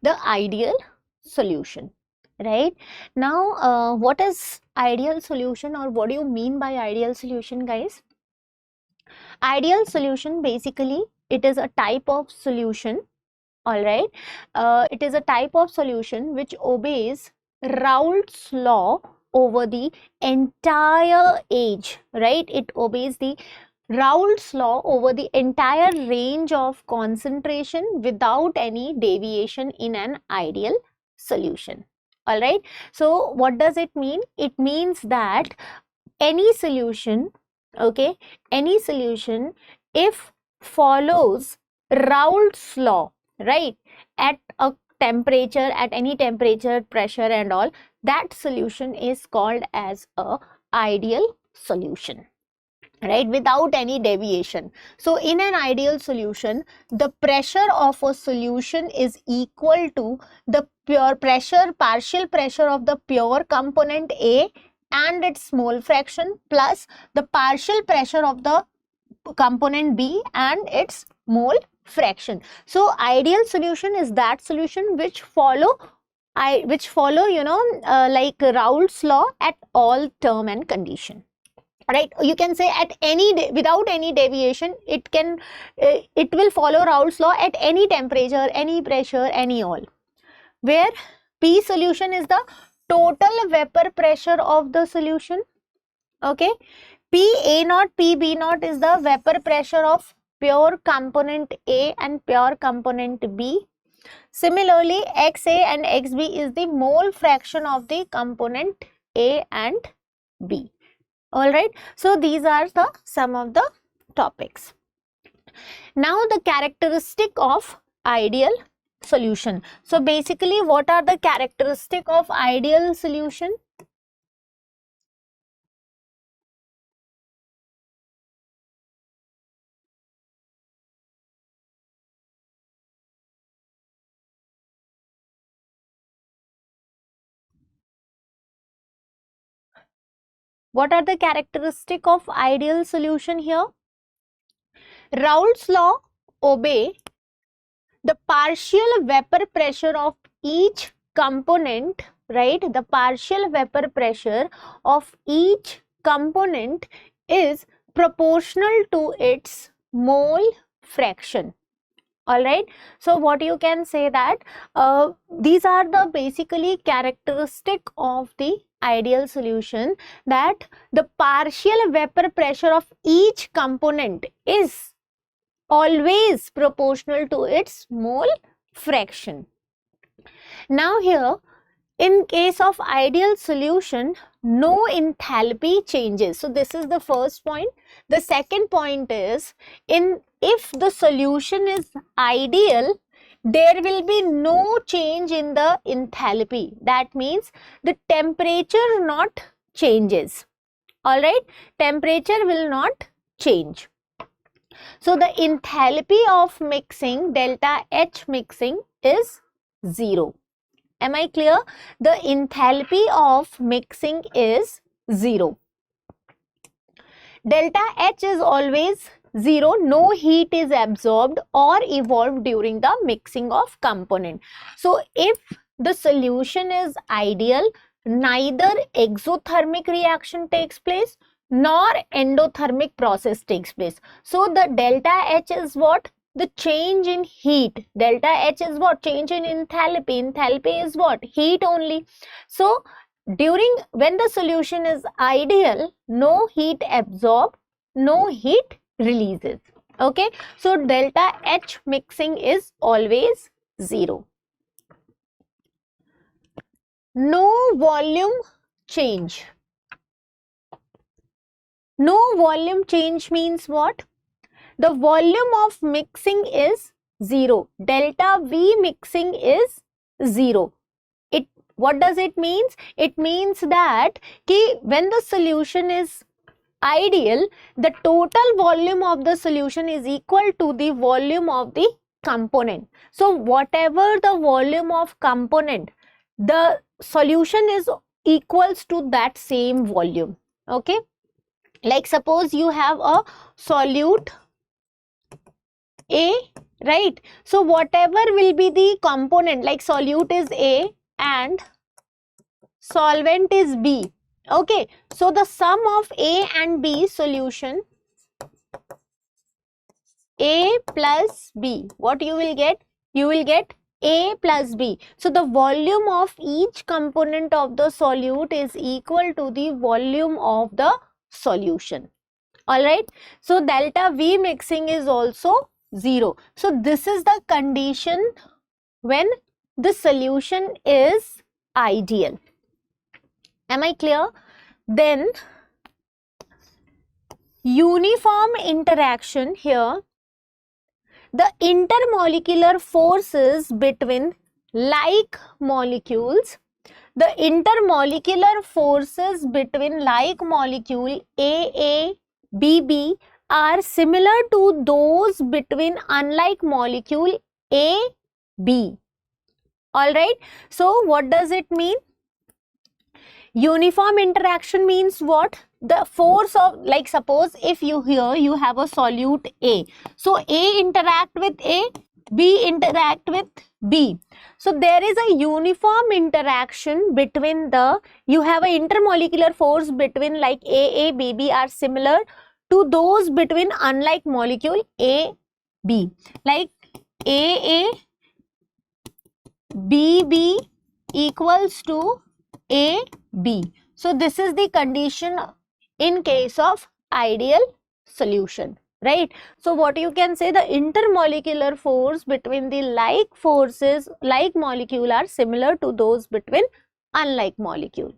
the ideal solution. Right now, what is ideal solution, or what do you mean by ideal solution, guys? Ideal solution, basically it is a type of solution, all right, it is a type of solution which obeys Raoult's law over the entire age, right? It obeys the Raoult's law over the entire range of concentration without any deviation in an ideal solution. All right, so what does it mean? It means that any solution, okay, any solution, if follows Raoult's law, right, at a temperature, at any temperature, pressure and all, that solution is called as a ideal solution, right, without any deviation. So in an ideal solution, the pressure of a solution is equal to the pure pressure, partial pressure of the pure component A and its mole fraction plus the partial pressure of the component B and its mole fraction. So ideal solution is that solution which follow like Raoult's law at all term and condition. Right, you can say at any without any deviation, it will follow Raoult's law at any temperature, any pressure, any all, where P solution is the total vapor pressure of the solution. Okay, P A naught, P B naught is the vapor pressure of pure component A and pure component B. Similarly, XA and XB is the mole fraction of the component A and B. All right, so these are some of the topics. Now the characteristic of ideal solution. So basically, what are the characteristic of ideal solution? What are the characteristic of ideal solution here? Raoult's law obey the partial vapor pressure of each component, right? The partial vapor pressure of each component is proportional to its mole fraction. All right, so what you can say that these are the basically characteristic of the ideal solution, that the partial vapor pressure of each component is always proportional to its mole fraction. Now here, in case of ideal solution, no enthalpy changes. So this is the first point. The second point is, if the solution is ideal, there will be no change in the enthalpy. That means the temperature not changes. All right, temperature will not change. So the enthalpy of mixing, delta H mixing, is 0. Am I clear? The enthalpy of mixing is 0. Delta H is always 0. No heat is absorbed or evolved during the mixing of component. So if the solution is ideal, neither exothermic reaction takes place nor endothermic process takes place. So the delta H is what? The change in heat. Delta H is what? Change in enthalpy. Enthalpy is what? Heat only. So when the solution is ideal, no heat absorbed, no heat releases. Okay, so delta H mixing is always 0. No volume change. No volume change means what? The volume of mixing is 0. Delta V mixing is 0. What does it mean? It means that when the solution is ideal, the total volume of the solution is equal to the volume of the component. So whatever the volume of component, the solution is equals to that same volume. Okay, like suppose you have a solute A, right? So whatever will be the component, like solute is A and solvent is B. Okay, so the sum of A and B solution, A plus B, what you will get? You will get A plus B. So the volume of each component of the solute is equal to the volume of the solution. Alright, so delta V mixing is also 0. So this is the condition when the solution is ideal. Am I clear? Then uniform interaction here, the intermolecular forces between like molecules, the intermolecular forces between like molecule AA, BB are similar to those between unlike molecule AB. Alright, so what does it mean? Uniform interaction means what? The force of, like suppose if you here you have a solute A, so A interact with A, B interact with B. So there is a uniform interaction between the, you have an intermolecular force between like AA, BB are similar to those between unlike molecule AB, like AA, BB equals to AB. So this is the condition in case of ideal solution, right? So what you can say, the intermolecular force between the like forces, like molecule are similar to those between unlike molecule.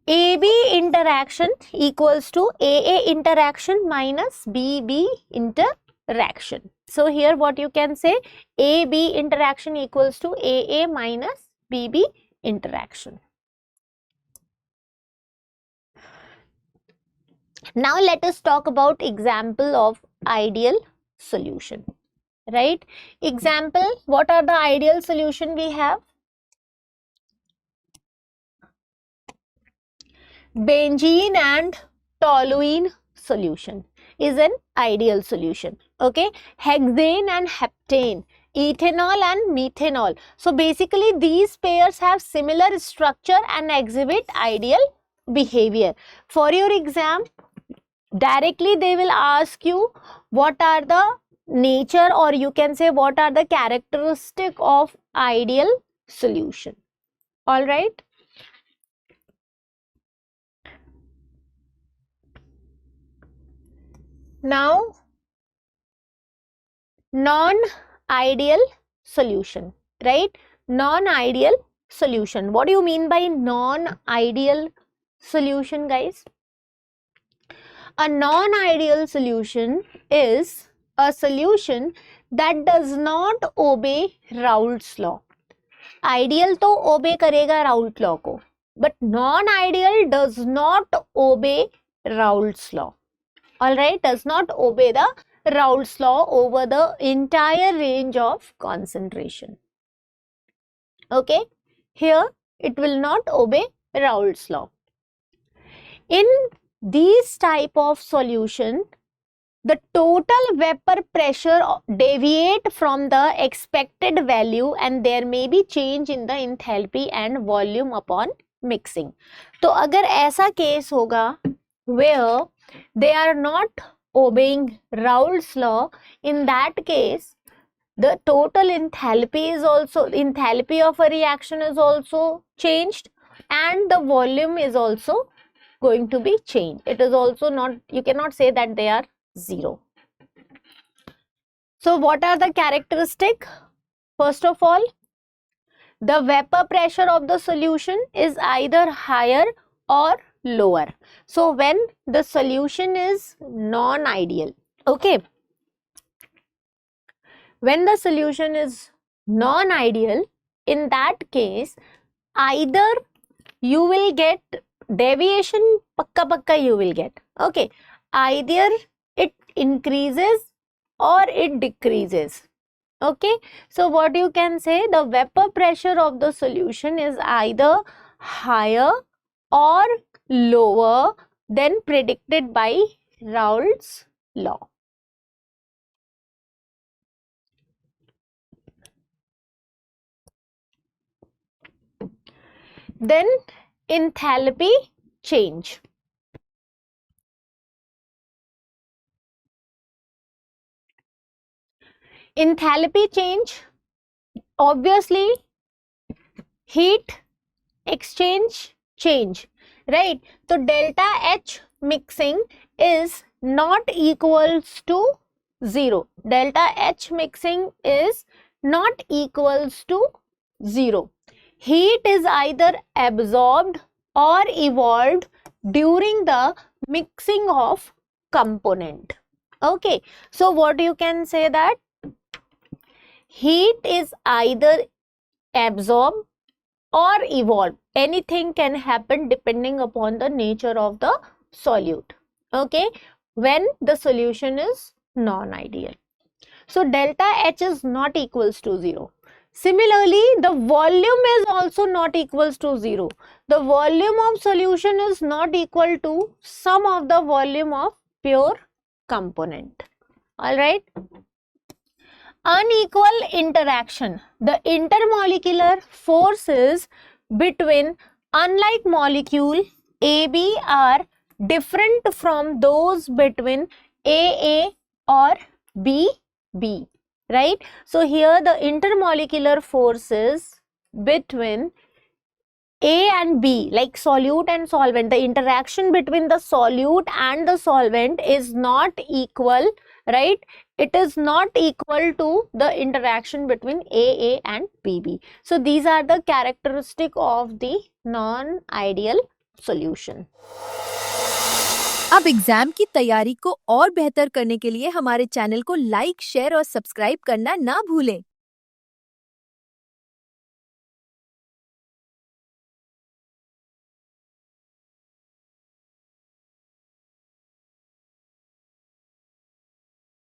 AB interaction equals to AA interaction minus BB interaction. So here what you can say, AB interaction equals to AA minus BB interaction. Now let us talk about example of ideal solution, right? Example, what are the ideal solution we have? Benzene and toluene solution is an ideal solution. Okay, hexane and heptane, ethanol and methanol. So basically these pairs have similar structure and exhibit ideal behavior. For your exam, directly they will ask you what are the nature, or you can say what are the characteristic of ideal solution. All right. Now, non-ideal solution, right? Non-ideal solution. What do you mean by non-ideal solution, guys? A non-ideal solution is a solution that does not obey Raoult's law. Ideal तो obey करेगा Raoult law को, but non-ideal does not obey Raoult's law. Alright, does not obey the Raoult's law over the entire range of concentration. Okay, here it will not obey Raoult's law. In these type of solution, the total vapor pressure deviate from the expected value and there may be change in the enthalpy and volume upon mixing. तो अगर ऐसा case होगा where they are not obeying Raoult's law, in that case the total enthalpy is also, enthalpy of a reaction is also changed and the volume is also going to be changed. It is also not, you cannot say that they are zero. So what are the characteristics? First of all, the vapor pressure of the solution is either higher or lower. So when the solution is non-ideal, okay, when the solution is non-ideal, in that case either you will get deviation, pakka you will get, okay, either it increases or it decreases. Okay, so what you can say, the vapor pressure of the solution is either higher or lower than predicted by Raoult's law. Then enthalpy change. Enthalpy change, obviously heat exchange change, right? So delta H mixing is not equals to 0. Delta H mixing is not equals to 0. Heat is either absorbed or evolved during the mixing of component. Okay, so what you can say that heat is either absorbed or evolved. Anything can happen depending upon the nature of the solute. Okay, when the solution is non-ideal. So delta H is not equals to 0. Similarly, the volume is also not equals to 0. The volume of solution is not equal to sum of the volume of pure component. Alright. Unequal interaction. The intermolecular forces between unlike molecule AB are different from those between AA or BB, right? So here the intermolecular forces between A and B, like solute and solvent, the interaction between the solute and the solvent is not equal, right? It is not equal to the interaction between AA and BB. So these are the characteristic of the non-ideal solution. अब exam की तैयारी को और बेहतर करने के लिए हमारे चैनल को लाइक, शेयर और सब्सक्राइब करना ना भूलें।